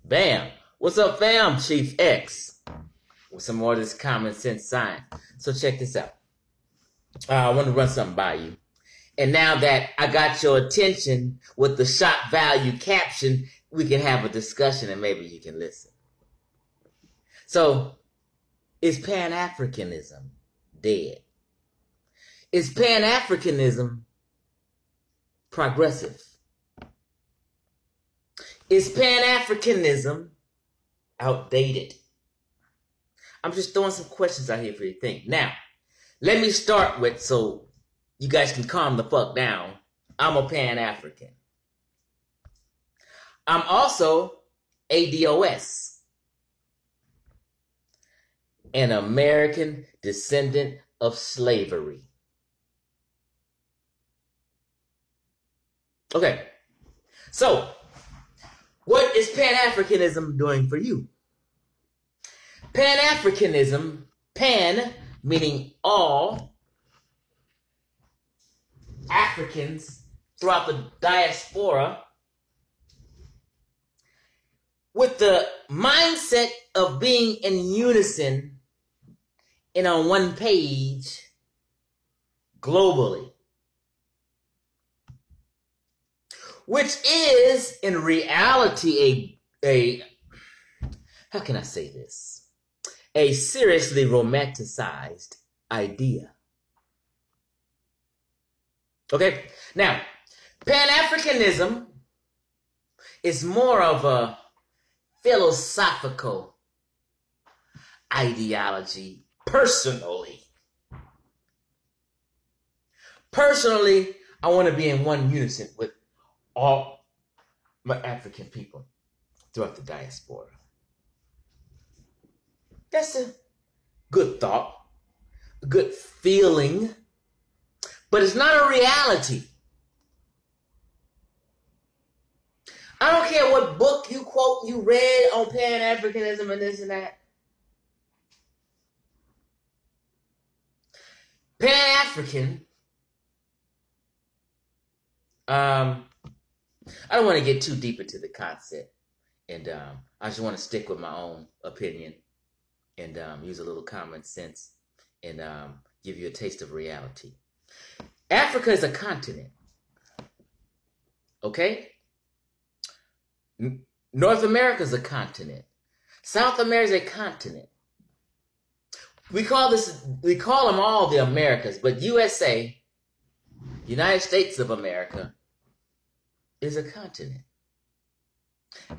Bam! What's up, fam? Chief X with some more of this common sense science. So check this out. I want to run something by you. And now that I got your attention with the shock value caption, we can have a discussion and maybe you can listen. So, is Pan-Africanism dead? Is Pan-Africanism progressive? Is Pan-Africanism outdated? I'm just throwing some questions out here for you to think. Now, let me start with, so you guys can calm the fuck down, I'm a Pan-African. I'm also a DOS, an American descendant of slavery. Okay, so what is Pan-Africanism doing for you? Pan-Africanism, pan meaning all Africans throughout the diaspora, with the mindset of being in unison and on one page globally. Which is, in reality, how can I say this? A seriously romanticized idea. Okay, now, Pan-Africanism is more of a philosophical ideology, personally. Personally, I want to be in one unison with all my African people throughout the diaspora. That's a good thought, a good feeling, but it's not a reality. I don't care what book you quote, you read on Pan-Africanism and this and that. Pan-African, I don't want to get too deep into the concept, and I just want to stick with my own opinion and use a little common sense and give you a taste of reality. Africa is a continent, okay? North America is a continent. South America is a continent. We call them all the Americas, but USA, United States of America, is a continent.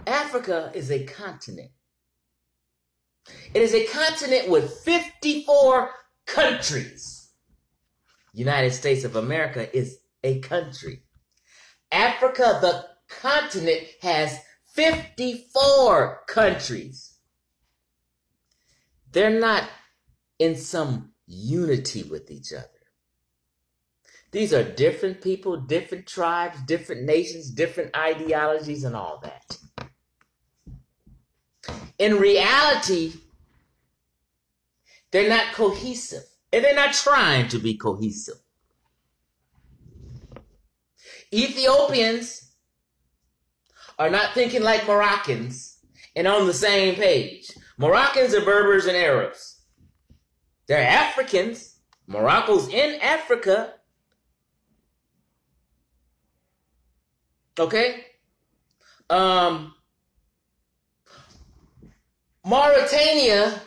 Africa is a continent. It is a continent with 54 countries. United States of America is a country. Africa, the continent, has 54 countries. They're not in some unity with each other. These are different people, different tribes, different nations, different ideologies, and all that. In reality, they're not cohesive, and they're not trying to be cohesive. Ethiopians are not thinking like Moroccans and on the same page. Moroccans are Berbers and Arabs. They're Africans. Morocco's in Africa. Okay? Mauritania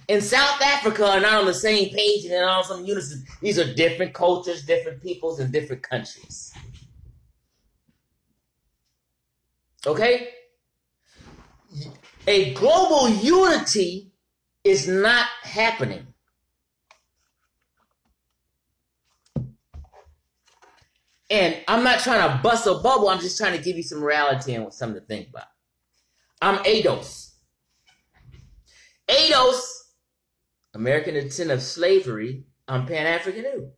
and South Africa are not on the same page and they're all some unison. These are different cultures, different peoples, and different countries. Okay? A global unity is not happening. And I'm not trying to bust a bubble. I'm just trying to give you some reality and something to think about. I'm ADOS. ADOS, American descendant of slavery. I'm Pan-African.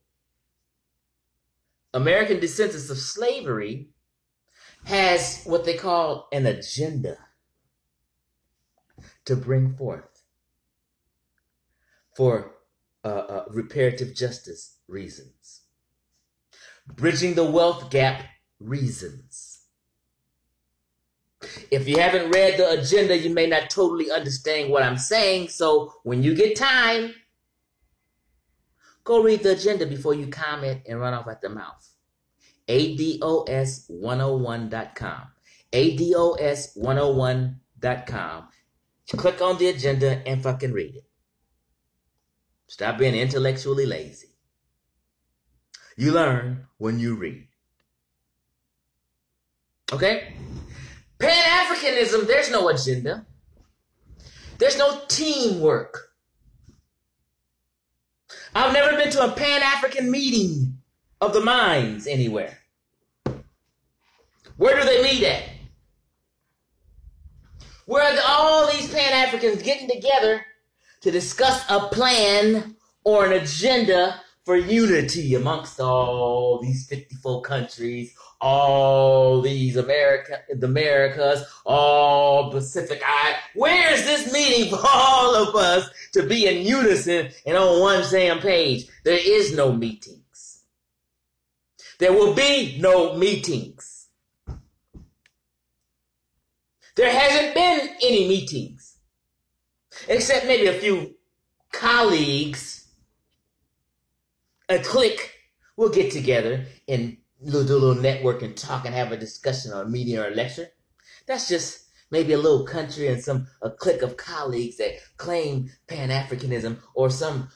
American descendants of slavery has what they call an agenda to bring forth for reparative justice reasons. Bridging the wealth gap reasons. If you haven't read the agenda, you may not totally understand what I'm saying. So when you get time, go read the agenda before you comment and run off at the mouth. ADOS101.com. ADOS101.com. Click on the agenda and fucking read it. Stop being intellectually lazy. You learn when you read. Okay? Pan-Africanism, there's no agenda. There's no teamwork. I've never been to a Pan-African meeting of the minds anywhere. Where do they meet at? Where are all these Pan-Africans getting together to discuss a plan or an agenda for unity amongst all these 54 countries, all these Americas, all Pacific Islands? Where is this meeting for all of us to be in unison and on one damn page? There is no meetings. There will be no meetings. There hasn't been any meetings, except maybe a few colleagues, a clique will get together and do a little network and talk and have a discussion or a meeting or a lecture. That's just maybe a little country and a clique of colleagues that claim Pan-Africanism, or some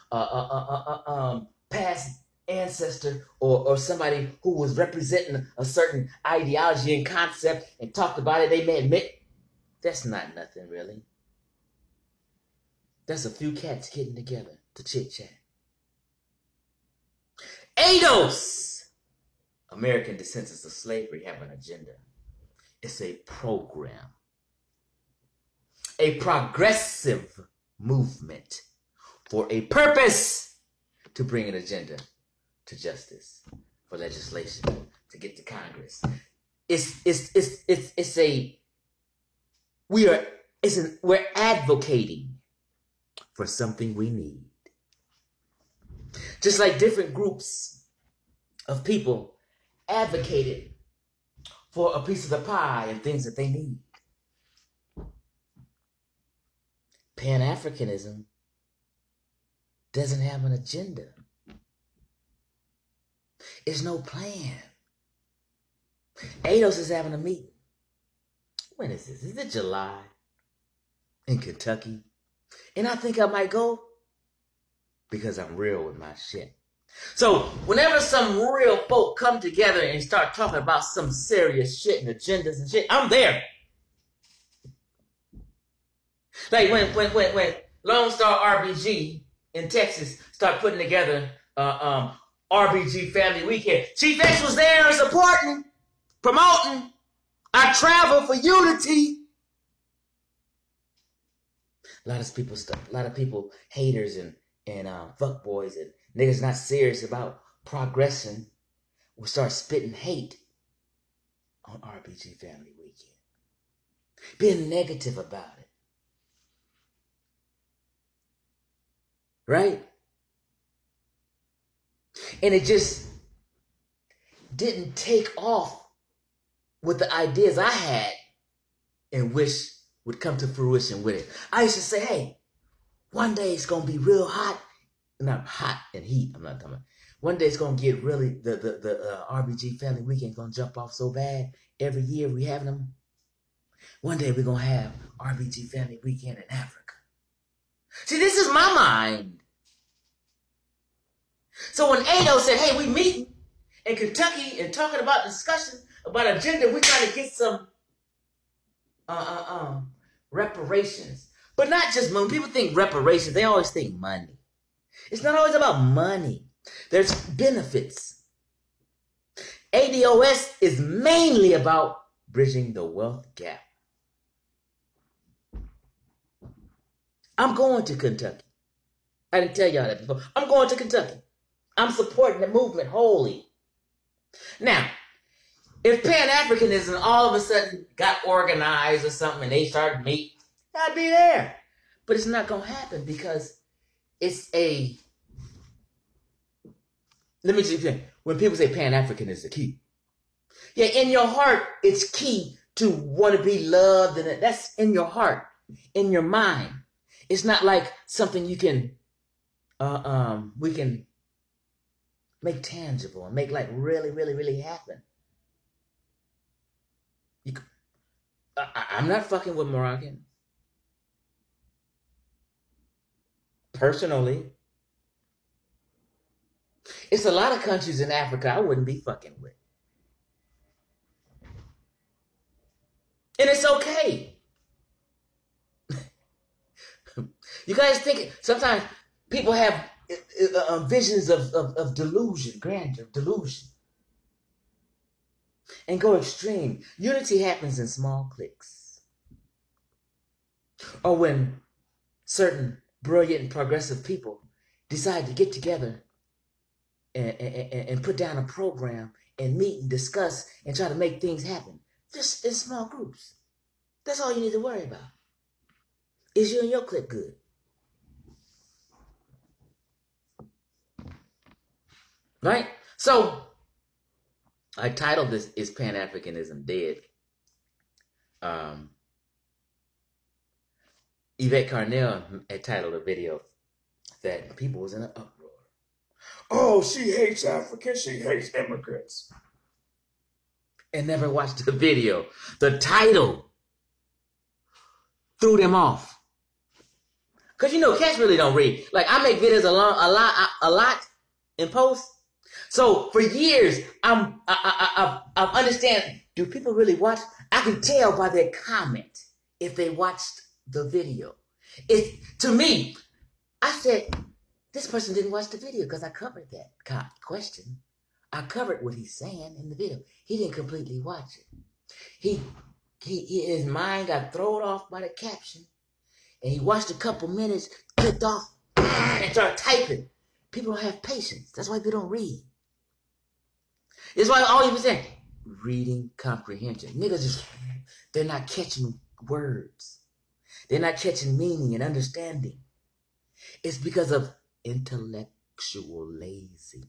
past ancestor or somebody who was representing a certain ideology and concept and talked about it. They may admit that's not nothing really. That's a few cats getting together to chit-chat. ADOS, American Descendants of Slavery, have an agenda. It's a program. A progressive movement for a purpose to bring an agenda to justice, for legislation, to get to Congress. We're advocating for something we need. Just like different groups of people advocated for a piece of the pie and things that they need. Pan-Africanism doesn't have an agenda. There's no plan. ADOS is having a meeting. When is this? Is it July? In Kentucky? And I think I might go because I'm real with my shit. So whenever some real folk come together and start talking about some serious shit and agendas and shit, I'm there. Like when Lone Star RBG in Texas start putting together RBG Family Weekend, Chief X was there supporting, promoting. I travel for unity. A lot of people, haters and fuckboys and niggas not serious about progression will start spitting hate on RBG Family Weekend. Being negative about it. Right? And it just didn't take off with the ideas I had and wish would come to fruition with it. I used to say, hey, one day it's going to be real hot. Not hot and heat, I'm not talking about. One day it's going to get really, the RBG Family Weekend going to jump off so bad. Every year we having them. One day we're going to have RBG Family Weekend in Africa. See, this is my mind. So when ADOS said, hey, we meeting in Kentucky and talking about discussion about agenda, we're trying to get some reparations. But not just money. When people think reparations, they always think money. It's not always about money. There's benefits. ADOS is mainly about bridging the wealth gap. I'm going to Kentucky. I didn't tell y'all that before. I'm going to Kentucky. I'm supporting the movement wholly. Now, if Pan-Africanism all of a sudden got organized or something and they started meeting, I'd be there. But it's not going to happen because it's a... Let me just say, when people say Pan-African is the key. Yeah, in your heart, it's key to want to be loved, and that's in your heart, in your mind. It's not like something you can, we can make tangible and make like really, really, really happen. I'm not fucking with Moroccan. Personally, it's a lot of countries in Africa I wouldn't be fucking with. And it's okay. You guys think sometimes people have visions of delusion, grandeur, delusion, and go extreme. Unity happens in small cliques. Or when certain brilliant and progressive people decide to get together and put down a program and meet and discuss and try to make things happen. Just in small groups. That's all you need to worry about. Is you and your clique good? Right? So, I titled this, Is Pan-Africanism Dead? Yvette Carnell had titled a video that people was in an uproar. Oh, she hates Africans, she hates immigrants. And never watched the video. The title threw them off. Because, you know, cats really don't read. Like, I make videos a lot in post. So, for years, I understand, do people really watch? I can tell by their comment if they watched the video. To me, I said, this person didn't watch the video because I covered that question. I covered what he's saying in the video. He didn't completely watch it. His mind got thrown off by the caption, and he watched a couple minutes, clicked off, and started typing. People don't have patience. That's why people don't read. It's why all you saying, reading comprehension. Niggas they're not catching words. They're not catching meaning and understanding. It's because of intellectual laziness.